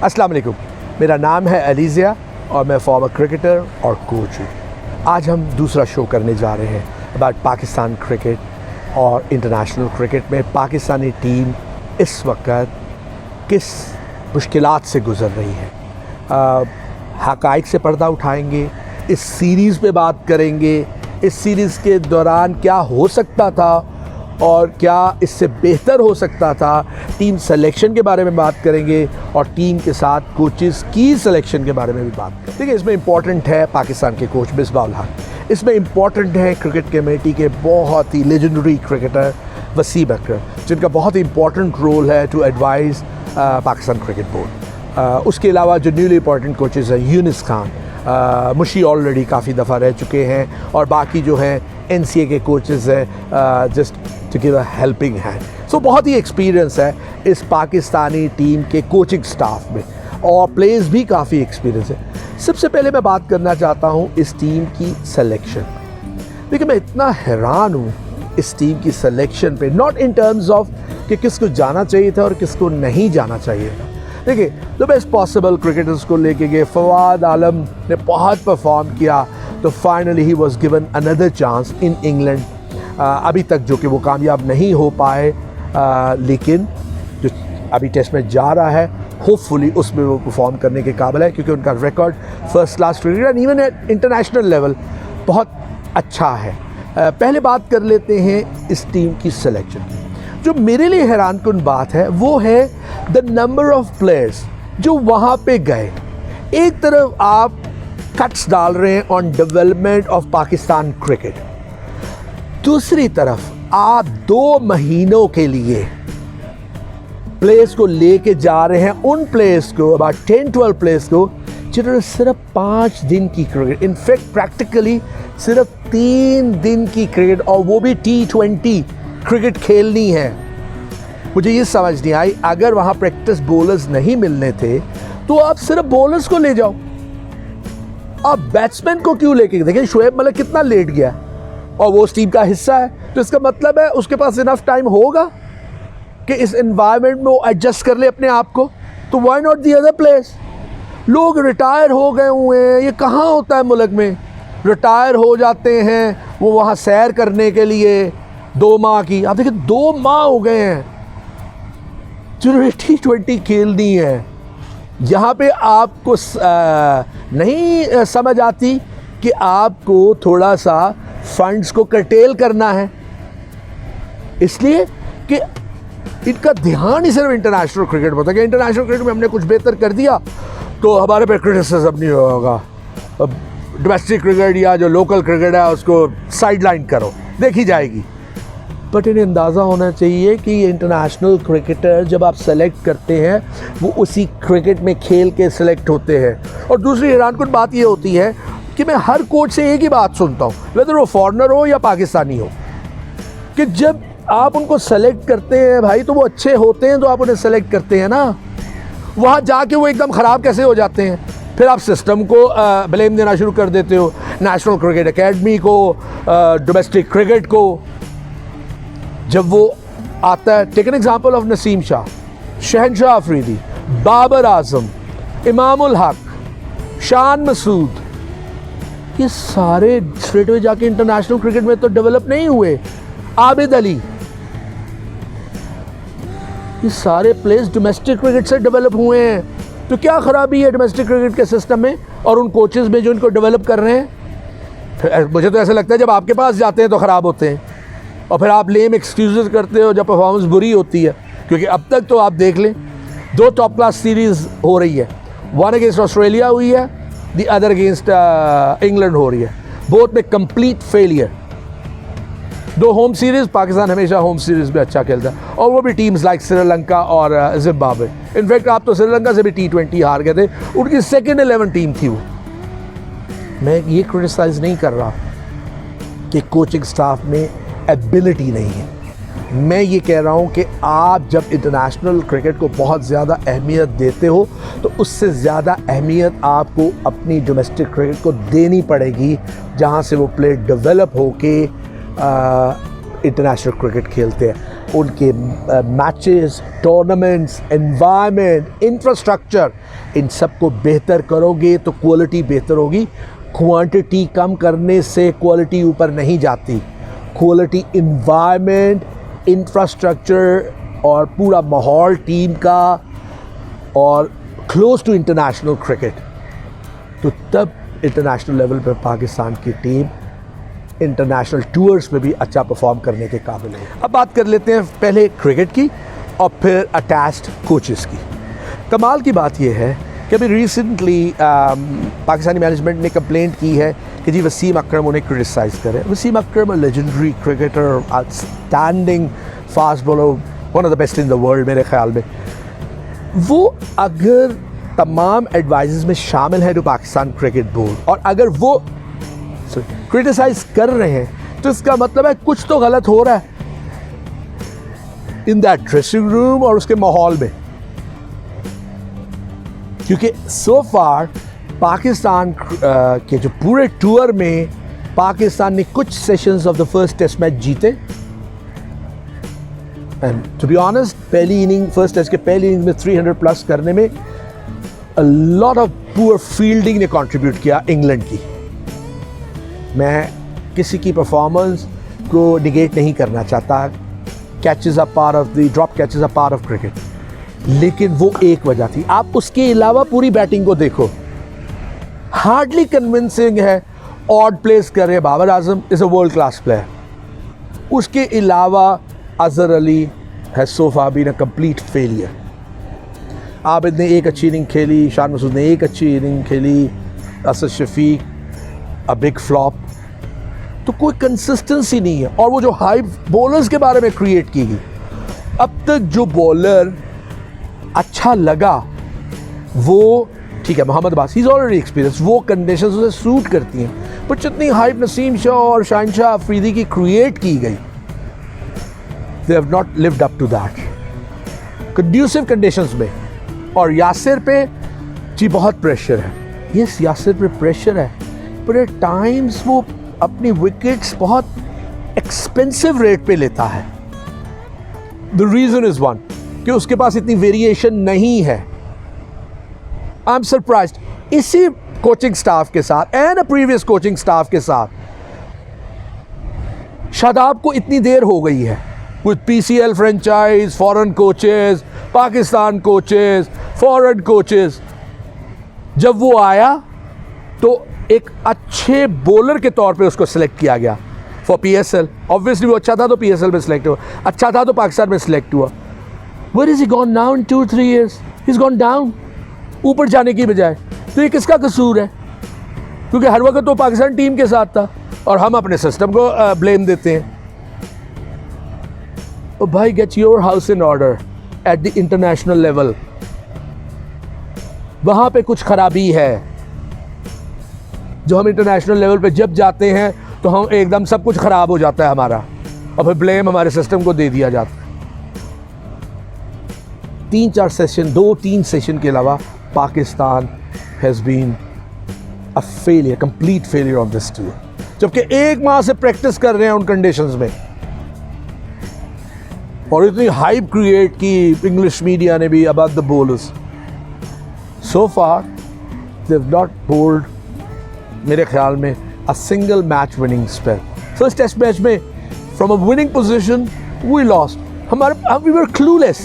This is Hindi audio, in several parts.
अस्सलाम वालेकुम, मेरा नाम है अलीज़िया और मैं फॉर्मर क्रिकेटर और कोच हूँ। आज हम दूसरा शो करने जा रहे हैं अबाउट पाकिस्तान क्रिकेट और इंटरनेशनल क्रिकेट में पाकिस्तानी टीम इस वक्त किस मुश्किलात से गुज़र रही है। हक़ाइक़ से पर्दा उठाएंगे, इस सीरीज़ पे बात करेंगे, इस सीरीज़ के दौरान क्या हो सकता था और क्या इससे बेहतर हो सकता था। टीम सिलेक्शन के बारे में बात करेंगे और टीम के साथ कोचेस की सिलेक्शन के बारे में भी बात करेंगे। देखिए, इसमें इम्पॉर्टेंट है पाकिस्तान के कोच मिसबाह-उल हक, इसमें इम्पॉर्टेंट है क्रिकेट कमेटी के बहुत ही लेजेंडरी क्रिकेटर वसीम अकरम, जिनका बहुत ही इम्पॉर्टेंट रोल है to advise Pakistan cricket board. उसके अलावा जो न्यूली इम्पॉर्टेंट कोचेस हैं, यूनिस खान, मुशी ऑलरेडी काफ़ी दफ़ा रह चुके हैं, और बाकी जो हैं NCA के कोचेस हैं, just to give a helping hand. So बहुत ही एक्सपीरियंस है इस पाकिस्तानी टीम के कोचिंग स्टाफ में, और प्लेयर्स भी काफ़ी एक्सपीरियंस है। सबसे पहले मैं बात करना चाहता हूँ इस टीम की सिलेक्शन। देखिए, मैं इतना हैरान हूँ इस टीम की सिलेक्शन पे, नॉट इन टर्म्स ऑफ कि किसको जाना चाहिए था और किसको नहीं जाना चाहिए था। देखिए, द बेस्ट पॉसिबल क्रिकेटर्स को लेके गए। फवाद आलम ने बहुत परफॉर्म किया, तो finally he was given another chance in England. अभी तक जो कि वो कामयाब नहीं हो पाए, लेकिन जो अभी टेस्ट में जा रहा है, होपफुली उसमें वो परफॉर्म करने के काबिल है, क्योंकि उनका record first class cricket and even at international level बहुत अच्छा है। पहले बात कर लेते हैं इस टीम की सिलेक्शन। जो मेरे लिए हैरानकुन बात है वो है द नंबर ऑफ प्लेयर्स जो वहाँ पे गए। एक तरफ आप कट्स डाल रहे हैं on development of Pakistan cricket, दूसरी तरफ आप 2 महीनों के लिए प्लेयर्स को लेके जा रहे हैं, उन प्लेयर्स को, अबाउट 10-12 प्लेयर्स को, जिन्होंने सिर्फ 5 दिन की क्रिकेट, इनफैक्ट प्रैक्टिकली सिर्फ 3 दिन की क्रिकेट, और वो भी T20 क्रिकेट खेलनी है। मुझे ये समझ नहीं आई, अगर वहाँ प्रैक्टिस बॉलर्स नहीं मिलने थे तो आप सिर्फ बॉलर्स को ले जाओ, आप बैट्समैन को क्यों लेके? देखिए, शोएब मलिक कितना लेट गया और वो उस टीम का हिस्सा है, तो इसका मतलब है उसके पास इनफ टाइम होगा कि इस एनवायरनमेंट में वो एडजस्ट कर ले अपने आप को। तो why not the other players? लोग रिटायर हो गए हुए हैं, ये कहाँ होता है मुल्क में? रिटायर हो जाते हैं वो वहाँ सैर करने के लिए 2 माह की। आप देखिए, 2 माह हो गए हैं जिन्होंने T20 खेलनी है। यहाँ पे आपको नहीं समझ आती कि आपको थोड़ा सा फंड्स को कर्टेल करना है, इसलिए कि इनका ध्यान ही सिर्फ इंटरनेशनल क्रिकेट में होता है कि इंटरनेशनल क्रिकेट में हमने कुछ बेहतर कर दिया तो हमारे पे क्रिटिसिज्म नहीं होगा। डोमेस्टिक क्रिकेट या जो लोकल क्रिकेट है उसको साइडलाइन करो, देखी जाएगी। बट इन्हें अंदाज़ा होना चाहिए कि ये इंटरनेशनल क्रिकेटर जब आप सेलेक्ट करते हैं वो उसी क्रिकेट में खेल के सिलेक्ट होते हैं। और दूसरी हैरानकुन बात ये होती है कि मैं हर कोच से एक ही बात सुनता हूँ, वेदर वो फॉरेनर हो या पाकिस्तानी हो, कि जब आप उनको सेलेक्ट करते हैं भाई तो वो अच्छे होते हैं तो आप उन्हें सेलेक्ट करते हैं ना, वहाँ जाके वो एकदम ख़राब कैसे हो जाते हैं? फिर आप सिस्टम को ब्लेम देना शुरू कर देते हो, नेशनल क्रिकेट एकेडमी को, डोमेस्टिक क्रिकेट को। जब वो आता है, take an example of Naseem Shah, Shahanshah Afridi, Babar Azam, Imamul Haq, Shan Masood, ये सारे स्ट्रेट वे जाके इंटरनेशनल क्रिकेट में तो डेवलप नहीं हुए। आबिद अली, ये सारे प्लेयर्स डोमेस्टिक क्रिकेट से डेवलप हुए हैं। तो क्या ख़राबी है डोमेस्टिक क्रिकेट के सिस्टम में और उन कोचेज़ में जो इनको डेवलप कर रहे हैं? मुझे तो ऐसा लगता है जब आपके पास जाते हैं तो ख़राब होते हैं, और फिर आप लेम एक्सक्यूज़ करते हो जब परफॉर्मेंस बुरी होती है। क्योंकि अब तक तो आप देख लें, 2 टॉप क्लास सीरीज़ हो रही है, 1 अगेंस्ट ऑस्ट्रेलिया हुई है, द अदर अगेंस्ट इंग्लैंड हो रही है, बोथ में complete failure. 2 home series, Pakistan हमेशा होम सीरीज़ में अच्छा खेलता है, और वो भी टीम्स लाइक श्रीलंका और जिम्बाब्वे। इनफैक्ट आप तो श्रीलंका से भी T20 हार गए थे, उनकी सेकेंड 11 टीम थी वो। मैं ये क्रिटिसाइज़ नहीं कर रहा कि कोचिंग स्टाफ में एबिलिटी नहीं है, मैं ये कह रहा हूँ कि आप जब इंटरनेशनल क्रिकेट को बहुत ज़्यादा अहमियत देते हो तो उससे ज़्यादा अहमियत आपको अपनी डोमेस्टिक क्रिकेट को देनी पड़ेगी, जहाँ से वो प्लेयर डेवलप होके इंटरनेशनल क्रिकेट खेलते हैं। उनके मैचेस, टूर्नामेंट्स, एनवायरनमेंट, इंफ्रास्ट्रक्चर, इन सब को बेहतर करोगे तो क्वालिटी बेहतर होगी। क्वांटिटी कम करने से क्वालिटी ऊपर नहीं जाती। क्वालिटी एनवायरनमेंट, इंफ्रास्ट्रक्चर और पूरा माहौल टीम का और क्लोज टू इंटरनेशनल क्रिकेट, तो तब इंटरनेशनल लेवल पर पाकिस्तान की टीम इंटरनेशनल टूर्स में भी अच्छा परफॉर्म करने के काबिल है। अब बात कर लेते हैं पहले क्रिकेट की और फिर अटैच्ड कोचेस की। कमाल की बात यह है कि अभी रिसेंटली पाकिस्तानी मैनेजमेंट ने कंप्लेंट की है कि जी वसीम अकरम उन्हें क्रिटिसाइज़ करे। Wasim Akram legendary cricketer, outstanding fast bowler, one of the best in the world मेरे ख्याल में। वो अगर तमाम एडवाइजर्स में शामिल है टू पाकिस्तान क्रिकेट बोर्ड और अगर वो क्रिटिसाइज कर रहे हैं तो इसका मतलब है कुछ तो गलत हो रहा है इन दैट ड्रेसिंग रूम और उसके माहौल में। क्योंकि सो फार पाकिस्तान के जो पूरे टूर में पाकिस्तान ने कुछ sessions of the first test match जीते। एंड टू बी ऑनेस्ट, पहली इनिंग, फर्स्ट टेस्ट के पहली इनिंग में 300 प्लस करने में a lot of poor fielding ने कंट्रीब्यूट किया इंग्लैंड की। मैं किसी की परफॉर्मेंस को निगेट नहीं करना चाहता, catches are part of the drop, catches are part of cricket, लेकिन वो एक वजह थी। आप उसके अलावा पूरी बैटिंग को देखो, हार्डली कन्विंसिंग है। ऑड प्लेस कर रहे Babar Azam is a world class player. उसके अलावा Azhar Ali has so far been a complete failure. Abid ने एक अच्छी इनिंग खेली, शान मसूद ने एक अच्छी इनिंग खेली, Asad Shafiq a big flop. तो कोई कंसिस्टेंसी नहीं है। और वो जो हाई बॉलर्स के बारे में क्रिएट की गई, अब तक जो बॉलर अच्छा लगा वो ठीक है, Mohammad Abbas, he is already experience, वो कंडीशंस उसे सूट करती हैं। पर जितनी हाइप नसीम शाह और शाहनशाह अफरीदी की क्रिएट की गई, they have not lived up to that conducive conditions में। और यासिर पे जी बहुत प्रेशर है। यस, यासिर पे प्रेशर है, पर एट टाइम्स वो अपनी विकेट्स बहुत एक्सपेंसिव रेट पे लेता है। द रीज़न इज़ वन कि उसके पास इतनी वेरिएशन नहीं है। आई एम सरप्राइज्ड, इसी कोचिंग स्टाफ के साथ and a previous coaching staff के साथ शादाब को इतनी देर हो गई है with PCL franchise, foreign coaches, Pakistan coaches, foreign coaches. जब वो आया तो एक अच्छे बॉलर के तौर पे उसको सिलेक्ट किया गया फॉर PSL। ऑब्वियसली वो अच्छा था तो PSL में सिलेक्ट हुआ, अच्छा था तो पाकिस्तान में सिलेक्ट हुआ। Where is he gone now in 2-3 years? He is gone down, ऊपर जाने की बजाय। तो ये किसका कसूर है? क्योंकि हर वक्त तो पाकिस्तान टीम के साथ था और हम अपने सिस्टम को ब्लेम देते हैं। तो भाई, get your house in order at the international level. वहाँ पे कुछ खराबी है जो हम इंटरनेशनल लेवल पे जब जाते हैं तो हम एकदम सब कुछ ख़राब हो जाता है हमारा, और फिर ब्लेम हमारे सिस्टम को दे दिया जाता है। 3-4 सेशन, 2-3 सेशन के अलावा Pakistan has been a failure, complete failure of this tour. जबकि 1 माह से प्रैक्टिस कर रहे हैं उन कंडीशंस में, और इतनी हाइप क्रिएट की इंग्लिश मीडिया ने भी about the bowlers. So far they have not bowled, मेरे ख्याल में, a single match winning spell. First test match में from a winning position we lost. We were clueless.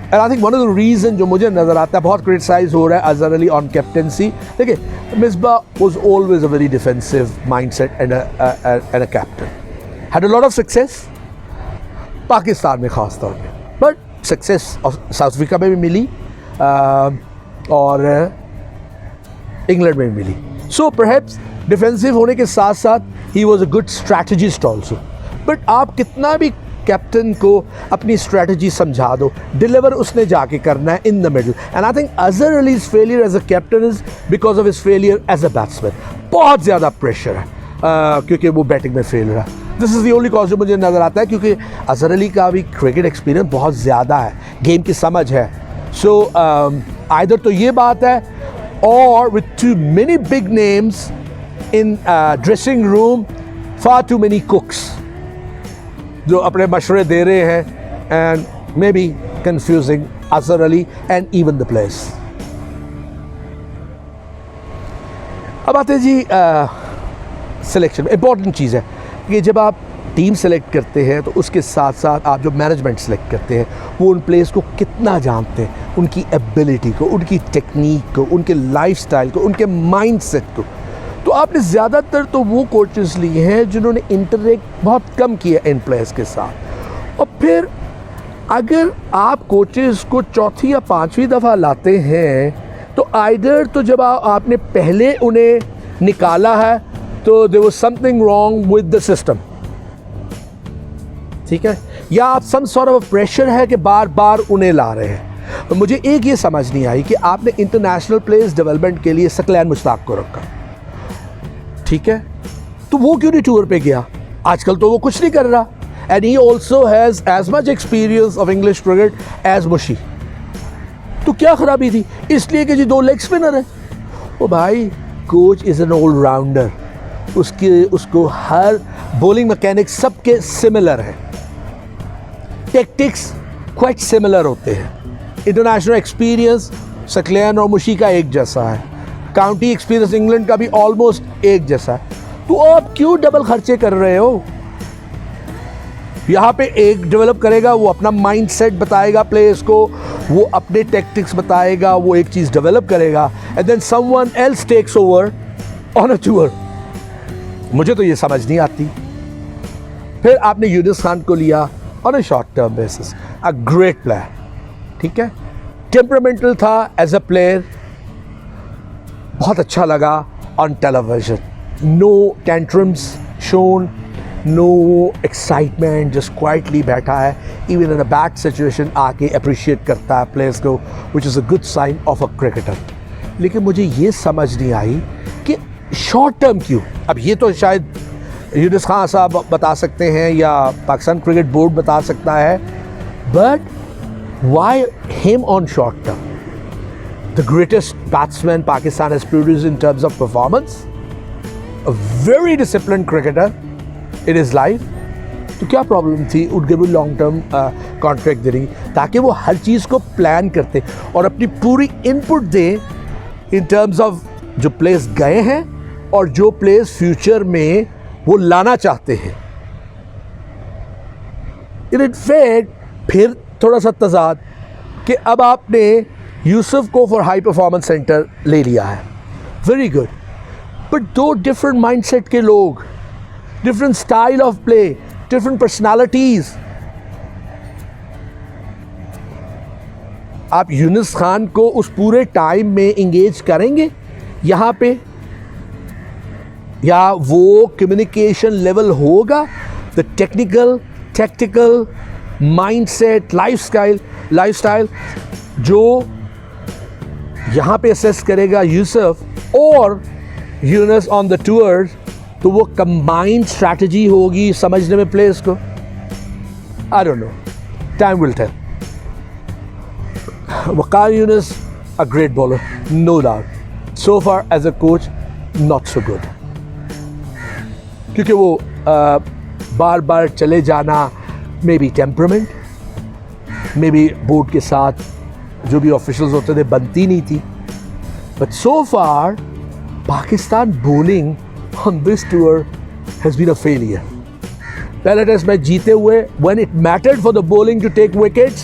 And I think one of the reason जो मुझे नज़र आता है, बहुत क्रिटिसाइज हो रहा है अजहर अली ऑन कैप्टेंसी। देखिए, Misbah was always a very defensive mindset and a captain, had a lot of success Pakistan में ख़ास तौर पे, बट सक्सेस साउथ अफ्रीका में भी मिली और इंग्लैंड में भी मिली। सो परहैप्स डिफेंसिव होने के साथ साथ he was a good strategist also. But आप कितना भी कैप्टन को अपनी स्ट्रैटेजी समझा दो, डिलीवर उसने जाके करना है in the middle. And I think Azhar Ali's failure as a captain is because of his failure as a batsman. बहुत ज़्यादा प्रेशर है क्योंकि वो बैटिंग में फेल रहा। This is the only cause जो मुझे नज़र आता है, क्योंकि अजहर अली का भी क्रिकेट एक्सपीरियंस बहुत ज़्यादा है, गेम की समझ है। सो आइदर तो ये बात है, और with to many big names in dressing room, far too many cooks. जो अपने मशवरे दे रहे हैं and may be confusing Azhar Ali and even the players. अब आते हैं जी सिलेक्शन। इम्पॉर्टेंट चीज़ है कि जब आप टीम सेलेक्ट करते हैं तो उसके साथ साथ आप जो मैनेजमेंट सेलेक्ट करते हैं वो उन प्लेयर्स को कितना जानते हैं, उनकी एबिलिटी को, उनकी टेक्निक को, उनके लाइफस्टाइल को, उनके माइंडसेट को। तो आपने ज़्यादातर तो वो कोचेस लिए हैं जिन्होंने इंटरेक्ट बहुत कम किया इन प्लेयर्स के साथ। और फिर अगर आप कोचेस को चौथी या पांचवी दफ़ा लाते हैं तो आइडर तो जब आपने पहले उन्हें निकाला है तो there was something wrong with the system, ठीक है, या आप सम सॉर्ट ऑफ प्रेशर है कि बार बार उन्हें ला रहे हैं। तो मुझे एक ये समझ नहीं आई कि आपने इंटरनेशनल प्लेयर्स डेवलपमेंट के लिए सकलैन मुश्ताक को रखा, ठीक है, तो वो क्यों नहीं टूर पे गया? आजकल तो वो कुछ नहीं कर रहा। And he also has as much experience of English cricket as Mushy. तो क्या खराबी थी? इसलिए कि जी 2 लेग स्पिनर है। ओ भाई, कोच इज़ एन ऑलराउंडर, उसको हर बॉलिंग मैकेनिक्स सबके सिमिलर है, टेक्टिक्स क्वाइट सिमिलर होते हैं, इंटरनेशनल एक्सपीरियंस सकलैन और मुशी का एक जैसा है, काउंटी एक्सपीरियंस इंग्लैंड का भी ऑलमोस्ट एक जैसा है। तो आप क्यों डबल खर्चे कर रहे हो? यहाँ पे एक डेवलप करेगा, वो अपना माइंडसेट बताएगा प्लेयर्स को, वो अपने टैक्टिक्स बताएगा, वो एक चीज़ डेवलप करेगा, and then someone else takes over on a tour. मुझे तो ये समझ नहीं आती। फिर आपने यूनुस खान को लिया on a short term basis, a great player, ठीक है, टेम्परामेंटल था एज अ प्लेयर, बहुत अच्छा लगा on television, no tantrums shown, no excitement, just quietly बैठा है, even in a bad situation आके अप्रिशिएट करता है प्लेयर्स को, which is a good sign of a cricketer. लेकिन मुझे ये समझ नहीं आई कि शॉर्ट टर्म क्यों। अब ये तो शायद यूनुस खान साहब बता सकते हैं या पाकिस्तान क्रिकेट बोर्ड बता सकता है, but why him on short term? The greatest batsman Pakistan has produced in terms of performance, a very discipline cricketer in his life. तो क्या प्रॉब्लम थी उनके भी लॉन्ग टर्म कॉन्ट्रैक्ट देने की, ताकि वो हर चीज़ को प्लान करते और अपनी पूरी इनपुट दें इन टर्म्स ऑफ जो प्लेयर्स गए हैं और जो प्लेयर्स फ्यूचर में वो लाना चाहते हैं। इन फैक्ट फिर थोड़ा सा तजाद कि अब आपने यूसुफ को फॉर हाई परफॉर्मेंस सेंटर ले लिया है, very good, but 2 different mindset के लोग, different style of play, different personalities. आप यूनुस खान को उस पूरे टाइम में इंगेज करेंगे यहाँ पे, या वो कम्युनिकेशन लेवल होगा, the technical, tactical, mindset, lifestyle जो यहाँ पे असेस करेगा यूसुफ और यूनुस ऑन द टूर, तो वो कंबाइंड स्ट्रैटेजी होगी समझने में प्लेयर्स को। I don't know, time will tell. Waqar Younis a great bowler, no doubt, so far as a coach not so good, क्योंकि वो बार बार चले जाना, maybe temperament, maybe board के साथ जो भी ऑफिशियल्स होते थे बनती नहीं थी। But so far Pakistan bowling on this tour has been a failure. पहले टेस्ट मैच जीते हुए, when it mattered for the bowling to take wickets,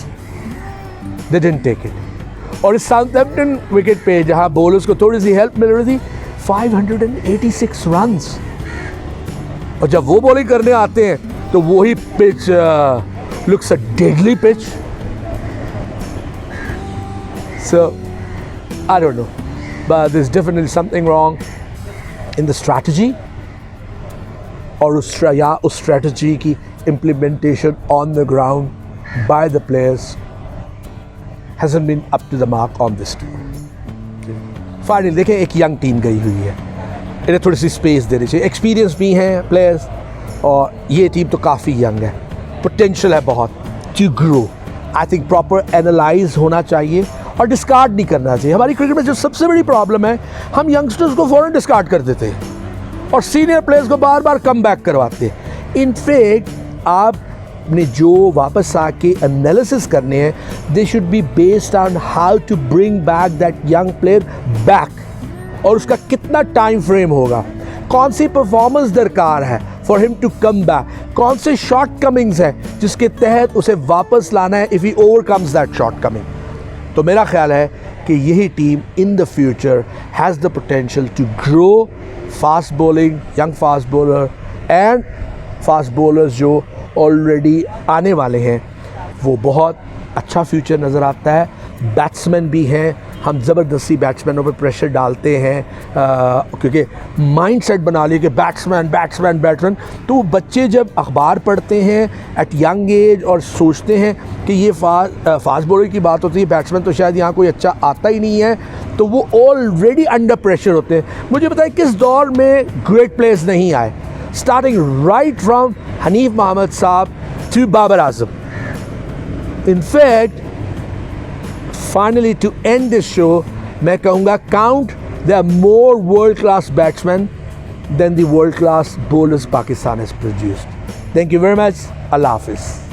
they didn't take it. और इस साउथहैम्पटन विकेट पे जहां बॉलर्स को थोड़ी सी हेल्प मिल रही थी, 586 रन्स, और जब वो बॉलिंग करने आते हैं तो वही pitch looks a deadly pitch. So I don't know, but there's definitely something wrong in the strategy, और उस strategy की implementation on the ground by the players hasn't been up to the mark on this tour. Finally देखें, एक young team गई हुई है, इन्हें थोड़ी सी स्पेस देनी चाहिए, एक्सपीरियंस भी हैं प्लेयर्स, और ये टीम तो काफ़ी यंग है, पोटेंशियल है बहुत to grow. I think proper analyse होना चाहिए और डिस्कार्ड नहीं करना चाहिए। हमारी क्रिकेट में जो सबसे बड़ी प्रॉब्लम है, हम यंगस्टर्स को फ़ौरन डिस्कार्ड कर देते हैं और सीनियर प्लेयर्स को बार बार कम बैक करवाते हैं। इनफैक्ट आप अपने जो वापस आके एनालिसिस करने हैं, they should be based on how to bring back that young player back, और उसका कितना टाइम फ्रेम होगा, कौन सी परफॉर्मेंस दरकार है for him to come back, कौन से शॉर्ट कमिंग्स हैं जिसके तहत उसे वापस लाना है if he overcomes that shortcoming. तो मेरा ख्याल है कि यही team in the future has the potential to grow fast bowling, young fast bowler and fast bowlers जो ऑलरेडी आने वाले हैं, वो बहुत अच्छा फ्यूचर नज़र आता है। बैट्समैन भी हैं, हम ज़बरदस्ती बैट्समैनों पर प्रेशर डालते हैं क्योंकि माइंड सेट बना लिए कि बैट्समैन बैट्समैन बैट्समैन। तो बच्चे जब अखबार पढ़ते हैं एट यंग एज और सोचते हैं कि ये फास्ट बॉलर की बात होती है, बैट्समैन तो शायद यहाँ कोई अच्छा आता ही नहीं है, तो वो ऑलरेडी अंडर प्रेशर होते हैं। मुझे बताएं किस दौर में ग्रेट प्लेयर्स नहीं आए, starting right from Hanif Mohammad sahab to Babar Azam. In fact finally to end this show मैं कहूँगा count there are more world class batsmen than the world class bowlers Pakistan has produced. Thank you very much. अल्लाह हाफिज़।